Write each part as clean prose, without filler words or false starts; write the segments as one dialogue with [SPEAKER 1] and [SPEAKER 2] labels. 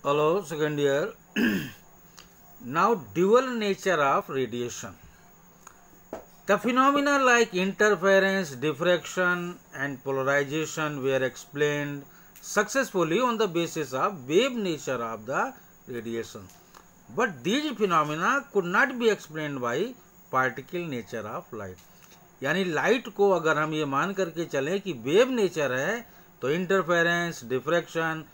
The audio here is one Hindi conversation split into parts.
[SPEAKER 1] Hello, second year. Now, dual nature of radiation. The phenomena like interference, diffraction, and polarization were explained successfully on the basis of wave nature of the radiation. But these phenomena could not be explained by particle nature of light. यानी लाइट को अगर हम ये मान करके चलें कि वेव नेचर है तो इंटरफेरेंस, डिफ्रैक्शन,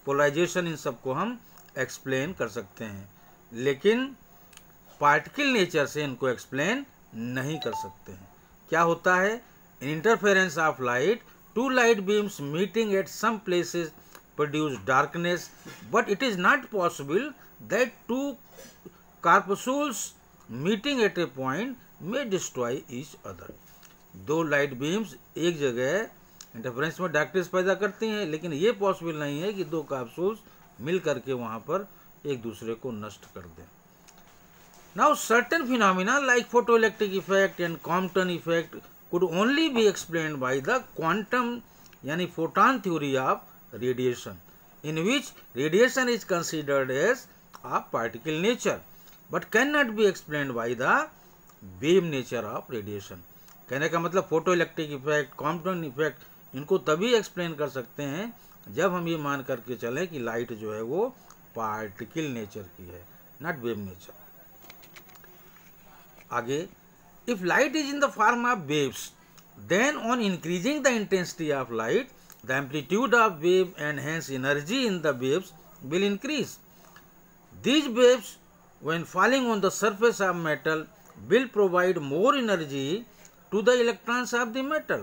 [SPEAKER 1] पोलराइजेशन इन सबको हम एक्सप्लेन कर सकते हैं, लेकिन पार्टिकल नेचर से इनको एक्सप्लेन नहीं कर सकते हैं। क्या होता है? In interference of light, two light beams meeting at some places produce darkness, but it is not possible that two corpuscles meeting at a point में डिस्ट्रॉय ईच अदर। दो लाइट बीम्स एक जगह इंटरफेरेंस में डार्कनेस पैदा करती हैं, लेकिन ये पॉसिबल नहीं है कि दो कैप्सूल्स मिल करके वहां पर एक दूसरे को नष्ट कर दें। Now certain phenomena like photoelectric effect and Compton effect could only be explained by the quantum यानी photon theory of radiation, in which radiation is considered as of particle nature but can not be explained by the wave nature of radiation. कहने का मतलब photoelectric effect, Compton effect इनको तभी एक्सप्लेन कर सकते हैं जब हम ये मान करके चलें कि लाइट जो है वो पार्टिकल नेचर की है, नॉट वेव नेचर। आगे, if light is in the form of waves then on increasing the intensity of light the amplitude of wave and hence energy in the waves will increase. These waves when falling on the surface of metal will provide more energy to the electrons of the metal,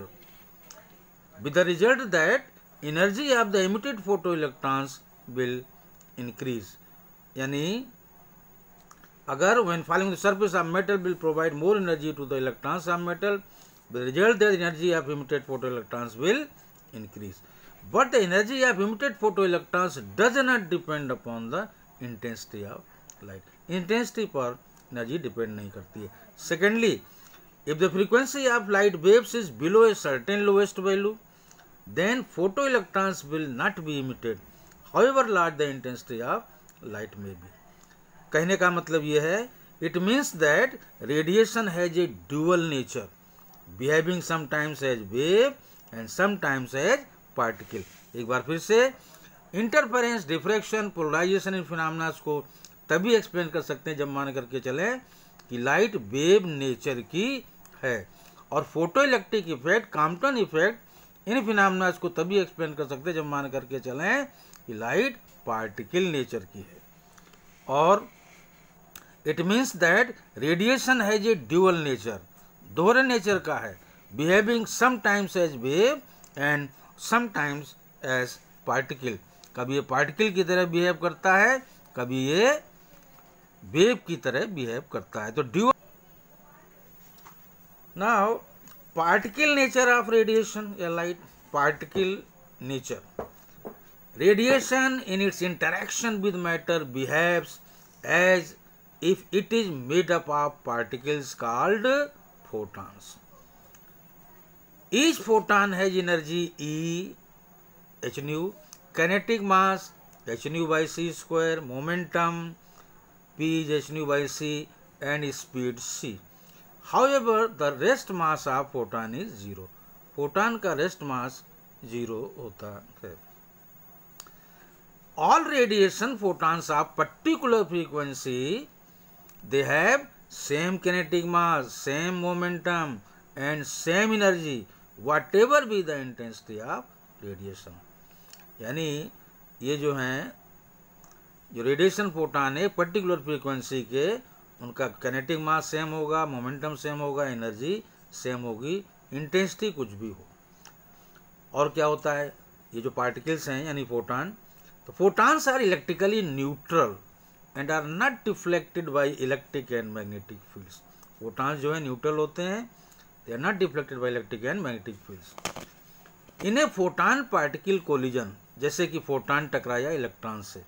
[SPEAKER 1] with the result that energy of the emitted photoelectrons will increase. यानी अगर when falling on the surface of metal will provide more energy to the electrons of metal, with the result that energy of emitted photoelectrons will increase. But the energy of emitted photoelectrons does not depend upon the intensity of light. Intensity पर एनर्जी डिपेंड नहीं करती है। Secondly, if the frequency of light waves is below a certain lowest value then photo electrons will not be emitted however large the intensity of light may be. कहने का मतलब यह है, it means that radiation has a dual nature, behaving sometimes as wave and sometimes as particle. एक बार फिर से, इंटरफेरेंस, डिफ्रैक्शन, पोलराइजेशन इन फिनोमेना को तभी एक्सप्लेन कर सकते हैं जब मान करके चलें कि लाइट वेव नेचर की है, और photo electric effect, Compton effect in phenomena को तभी एक्सप्लेन कर सकते हैं जब मान करके चलें कि लाइट पार्टिकल नेचर की है। और it means that radiation has a dual nature, दोहरे नेचर का है, behaving sometimes as wave and sometimes as particle. कभी ये पार्टिकल की तरह बिहेव करता है, कभी ये वेव की तरह बिहेव करता है। तो dual. Now particle nature of radiation या light, particle nature. Radiation in its interaction with matter behaves as if it is made up of particles called photons. Each photon has energy E, h nu, kinetic mass h nu by c square, momentum P is h nu by c and speed c. However, the rest mass of photon is 0. Photon का rest mass 0 होता है. All radiation photons of particular frequency, they have same kinetic mass, same momentum and same energy, whatever be the intensity of radiation. यानी ये जो हैं, जो रेडिएशन फोटॉन है पर्टिकुलर फ्रीक्वेंसी के, उनका किनेटिक मास सेम होगा, मोमेंटम सेम होगा, एनर्जी सेम होगी, इंटेंसिटी कुछ भी हो। और क्या होता है, ये जो पार्टिकल्स हैं यानी फोटॉन, तो photons are electrically neutral and are not deflected by electric and magnetic fields. Photons जो है न्यूट्रल होते हैं, they are not deflected by electric and magnetic fields. इन्हें फोटॉन पार्टिकल कोलिजन, जैसे कि फोटॉन टकराया इलेक्ट्रॉन से,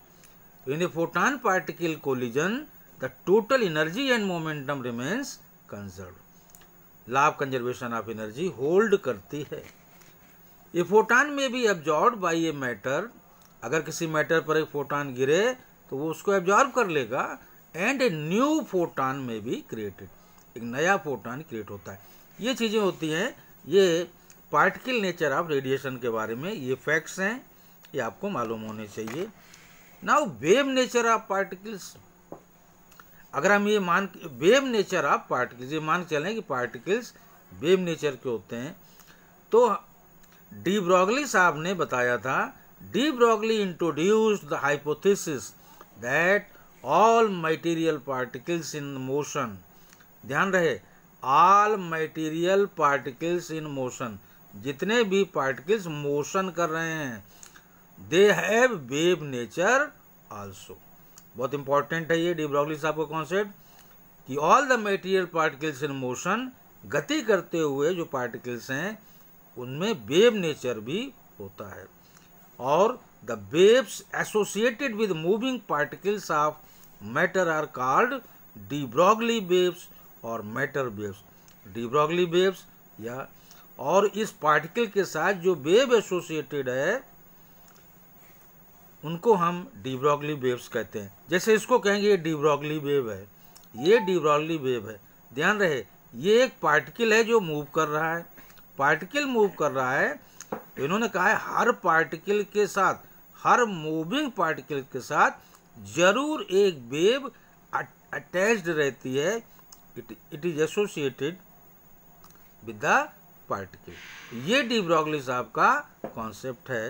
[SPEAKER 1] तो इन्हें photon particle collision the total energy and momentum remains conserve. Law of conservation of energy hold करती है। ये photon may be absorbed by a matter अगर किसी मैटर पर एक फोटॉन गिरे तो वो उसको एब्जॉर्ब कर लेगा एंड ए न्यू फोटॉन में भी क्रिएटेड, एक नया फोटॉन क्रिएट होता है। ये चीज़ें होती हैं, ये पार्टिकल नेचर ऑफ रेडिएशन के बारे में ये फैक्ट्स हैं, ये आपको मालूम होने चाहिए। Now wave nature of particles, अगर हम ये वेव नेचर ऑफ पार्टिकल्स ये मान के चलें कि पार्टिकल्स वेव नेचर के होते हैं, तो डी ब्रॉगली साहब ने बताया था, de Broglie introduced the hypothesis that all material particles in motion, ध्यान रहे all material particles in motion, जितने भी पार्टिकल्स मोशन कर रहे हैं, they have wave nature also. बहुत इंपॉर्टेंट है ये डी ब्रॉगली साहब का कॉन्सेप्ट कि all the material particles in motion, गति करते हुए जो पार्टिकल्स हैं उनमें वेव नेचर भी होता है। और the waves associated with moving particles of matter are called de Broglie waves और matter waves. De Broglie waves या और इस पार्टिकल के साथ जो वेव एसोसिएटेड है उनको हम डी ब्रॉगली वेव्स कहते हैं। जैसे इसको कहेंगे ये डी ब्रॉगली वेव है, ये डी ब्रॉगली वेव है। ध्यान रहे ये एक पार्टिकल है जो मूव कर रहा है, पार्टिकल मूव कर रहा है, तो इन्होंने कहा है हर पार्टिकल के साथ, हर मूविंग पार्टिकल के साथ जरूर एक वेव अटैच्ड रहती है, it is associated with the particle. ये डी ब्रॉगली साहब का कॉन्सेप्ट है।